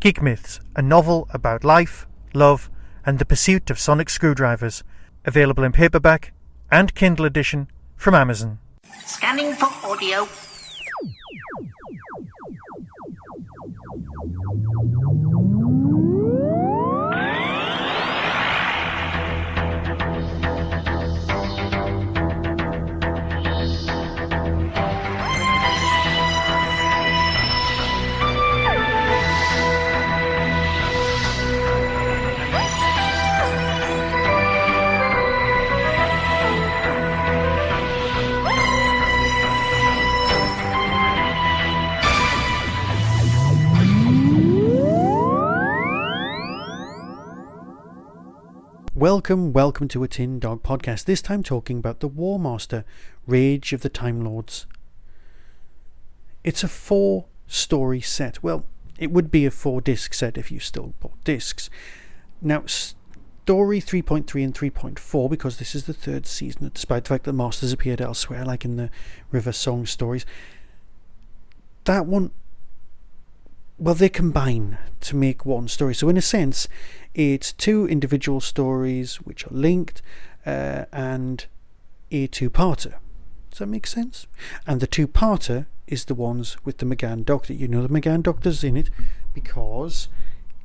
Geek Myths, a novel about life, love, and the pursuit of sonic screwdrivers. Available in paperback and Kindle edition from Amazon. Scanning for audio. Welcome to a Tin Dog podcast, this time talking about the War Master, Rage of the Timelords. It's a 4-story set. Well, it would be a 4-disc set if you still bought discs. Now, story 3.3 and 3.4, because this is the 3rd season, despite the fact that Masters appeared elsewhere, like in the River Song stories. That one, well, they combine to make one story. So in a sense, it's 2 individual stories which are linked and a 2-parter. Does that make sense? And the 2-parter is the ones with the McGann Doctor. You know the McGann Doctor's in it because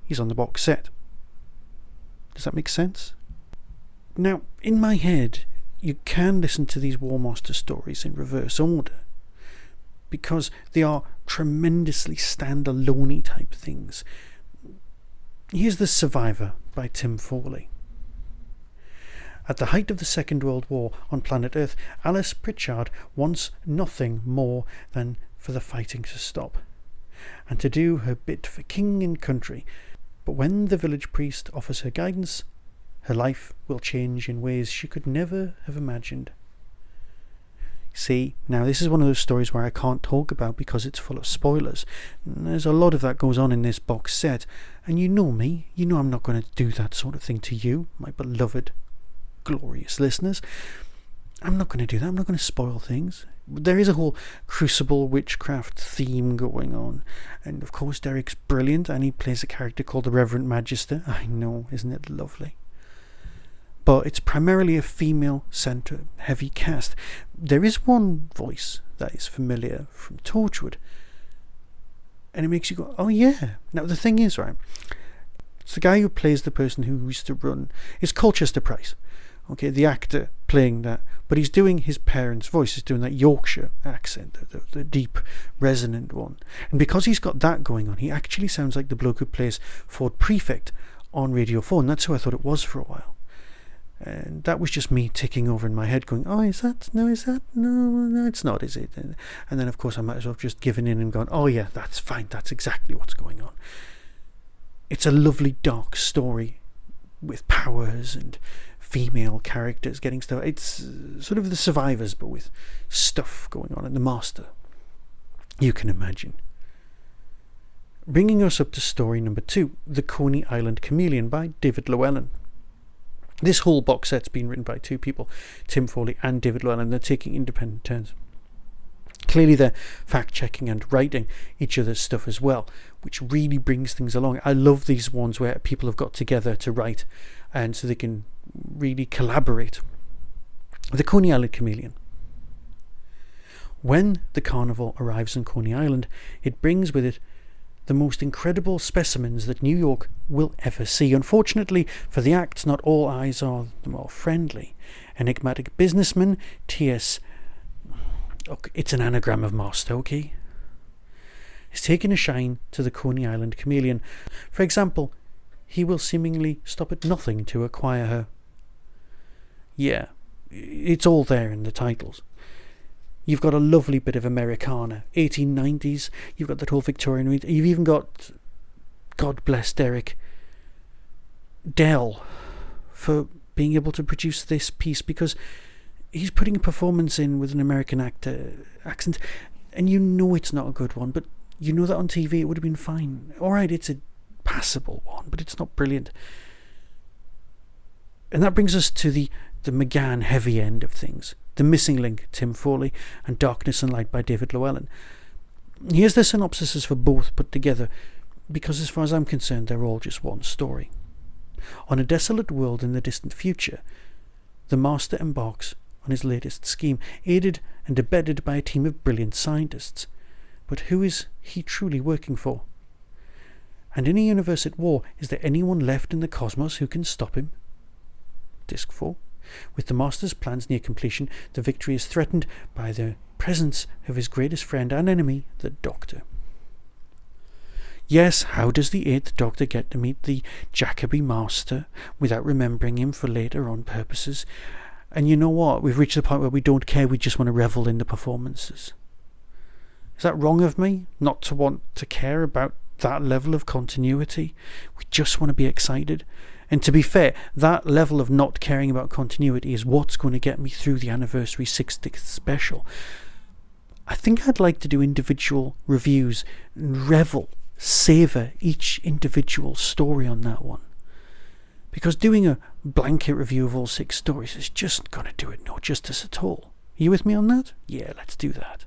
he's on the box set. Does that make sense? Now, in my head, you can listen to these War Master stories in reverse order, because they are tremendously stand-alone type things. Here's The Survivor by Tim Foley. At the height of the Second World War on planet Earth, Alice Pritchard wants nothing more than for the fighting to stop, and to do her bit for king and country. But when the village priest offers her guidance, her life will change in ways she could never have imagined. See, now this is one of those stories where I can't talk about because it's full of spoilers. There's a lot of that goes on in this box set, and you know me, you know I'm not going to do that sort of thing to you, my beloved, glorious listeners. I'm not going to do that. I'm not going to spoil things. There is a whole Crucible witchcraft theme going on, and of course Derek's brilliant, and he plays a character called the Reverend Magister. I know, isn't it lovely? But it's primarily a female-centred heavy cast. There is one voice that is familiar from Torchwood, and it makes you go, oh yeah. Now the thing is, right, it's the guy who plays the person who used to run, it's Colchester Price, okay, the actor playing that, but he's doing his parents' voice, he's doing that Yorkshire accent, the deep, resonant one. And because he's got that going on, he actually sounds like the bloke who plays Ford Prefect on Radio 4, and that's who I thought it was for a while. And that was just me ticking over in my head going, oh, is that? No, it's not, is it? And then, of course, I might as well have just given in and gone, oh, yeah, that's fine. That's exactly what's going on. It's a lovely, dark story with powers and female characters getting stuff. It's sort of The Survivors, but with stuff going on. And the Master, you can imagine. Bringing us up to story number 2, The Coney Island Chameleon by David Llewellyn. This whole box set's been written by 2 people, Tim Foley and David Llewellyn. They're taking independent turns. Clearly they're fact-checking and writing each other's stuff as well, which really brings things along. I love these ones where people have got together to write, and so they can really collaborate. The Coney Island Chameleon. When the carnival arrives on Coney Island, it brings with it the most incredible specimens that New York will ever see. Unfortunately for the acts, not all eyes are the more friendly. Enigmatic businessman TS, it's an anagram of master, okay, is taking a shine to the Coney Island Chameleon. For example, he will seemingly stop at nothing to acquire her. Yeah, it's all there in the titles. You've got a lovely bit of Americana, 1890s, you've got that whole Victorian, you've even got, God bless Derek, Dell, for being able to produce this piece, because he's putting a performance in with an American accent, and you know it's not a good one, but you know that on TV it would have been fine. Alright, it's a passable one, but it's not brilliant. And that brings us to the McGann heavy end of things. The Missing Link, Tim Foley, and Darkness and Light by David Llewellyn. Here's the synopsises for both put together. because as far as I'm concerned, they're all just one story. On a desolate world in the distant future, the Master embarks on his latest scheme, aided and abetted by a team of brilliant scientists. But who is he truly working for? And in a universe at war, is there anyone left in the cosmos who can stop him? Disc 4. With the Master's plans near completion, the victory is threatened by the presence of his greatest friend and enemy, the Doctor. Yes, how does the 8th Doctor get to meet the Jacoby Master without remembering him for later on purposes? And you know what? We've reached the point where we don't care, we just want to revel in the performances. Is that wrong of me, not to want to care about that level of continuity? We just want to be excited. And to be fair, that level of not caring about continuity is what's going to get me through the anniversary 60th special. I think I'd like to do individual reviews and revel, savour each individual story on that one. Because doing a blanket review of all 6 stories is just going to do it no justice at all. Are you with me on that? Yeah, let's do that.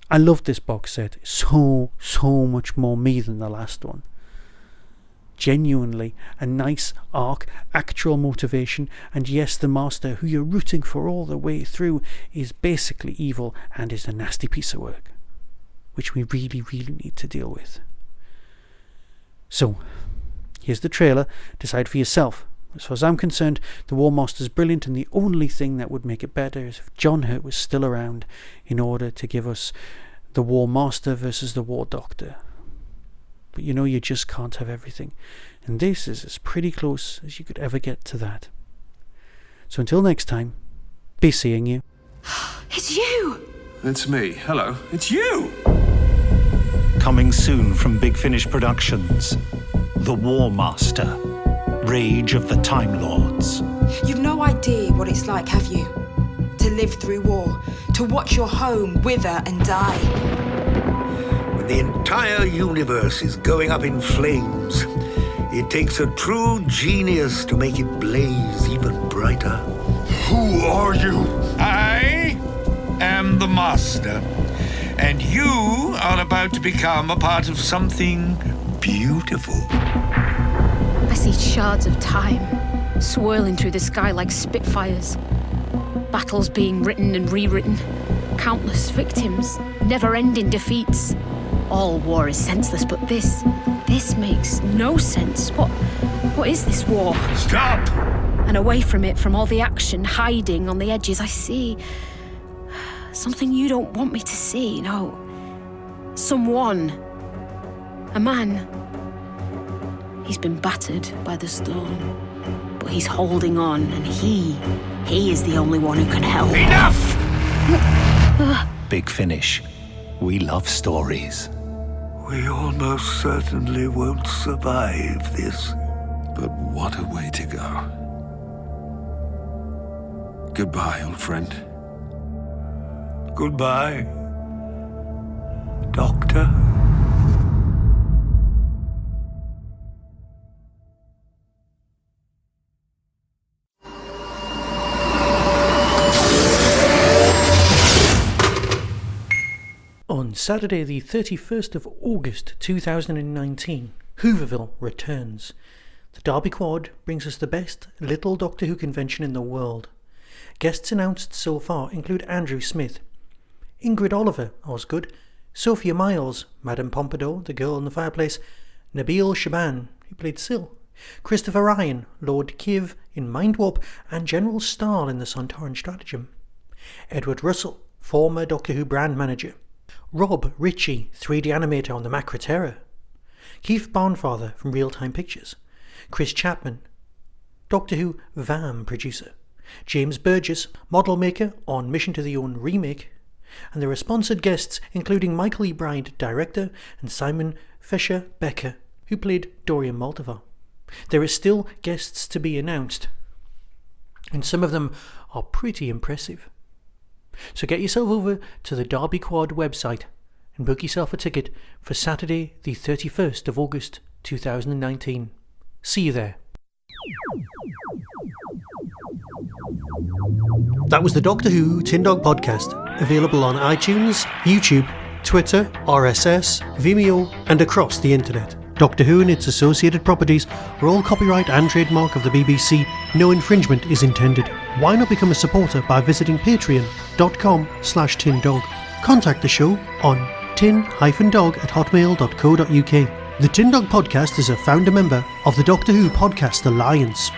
I loved this box set. So much more me than the last one. Genuinely a nice arc, actual motivation, and yes, the Master, who you're rooting for all the way through, is basically evil and is a nasty piece of work, which we really need to deal with. So, here's the trailer. Decide for yourself. As far as I'm concerned, the War Master's brilliant, and the only thing that would make it better is if John Hurt was still around in order to give us the War Master versus the War Doctor. But you know, you just can't have everything. And this is as pretty close as you could ever get to that. So until next time, be seeing you. It's you! It's me. Hello. It's you! Coming soon from Big Finish Productions, The War Master, Rage of the Timelords. You've no idea what it's like, have you? To live through war, to watch your home wither and die. When the entire universe is going up in flames, it takes a true genius to make it blaze even brighter. Who are you? I am the Master, and you are about to become a part of something beautiful. I see shards of time swirling through the sky like spitfires. Battles being written and rewritten. Countless victims, never-ending defeats. All war is senseless, but this makes no sense. What is this war? Stop! And away from it, from all the action, hiding on the edges, I see something you don't want me to see, no. Someone. A man. He's been battered by the storm, but he's holding on, and he is the only one who can help. Enough! Big Finish. We love stories. We almost certainly won't survive this. But what a way to go. Goodbye, old friend. Goodbye, Doctor. On Saturday the 31st of August 2019, Hooverville returns. The Derby Quad brings us the best Little Doctor Who convention in the world. Guests announced so far include Andrew Smith, Ingrid Oliver, Osgood, Sophia Miles, Madame Pompadour, the girl in the fireplace, Nabil Shaban, who played Syl, Christopher Ryan, Lord Kiv in Mind Warp, and General Stahl in the Sontaran Stratagem, Edward Russell, former Doctor Who brand manager, Rob Ritchie, 3D animator on the Macra Terror, Keith Barnfather from Real Time Pictures, Chris Chapman, Doctor Who VAM producer, James Burgess, model maker on Mission to the Own remake, and there are sponsored guests including Michael E. Bride, director, and Simon Fisher Becker, who played Dorian Maltavar. There are still guests to be announced, and some of them are pretty impressive. So get yourself over to the Derby Quad website and book yourself a ticket for Saturday the 31st of August 2019. See you there. That was the Doctor Who Tin Dog podcast, available on iTunes, YouTube Twitter, RSS, Vimeo, and across the internet. Doctor Who and its associated properties are all copyright and trademark of the BBC. No infringement is intended. Why not become a supporter by visiting patreon.com/tindog. Contact the show on tin-dog@hotmail.co.uk. The Tin Dog Podcast is a founder member of the Doctor Who Podcast Alliance.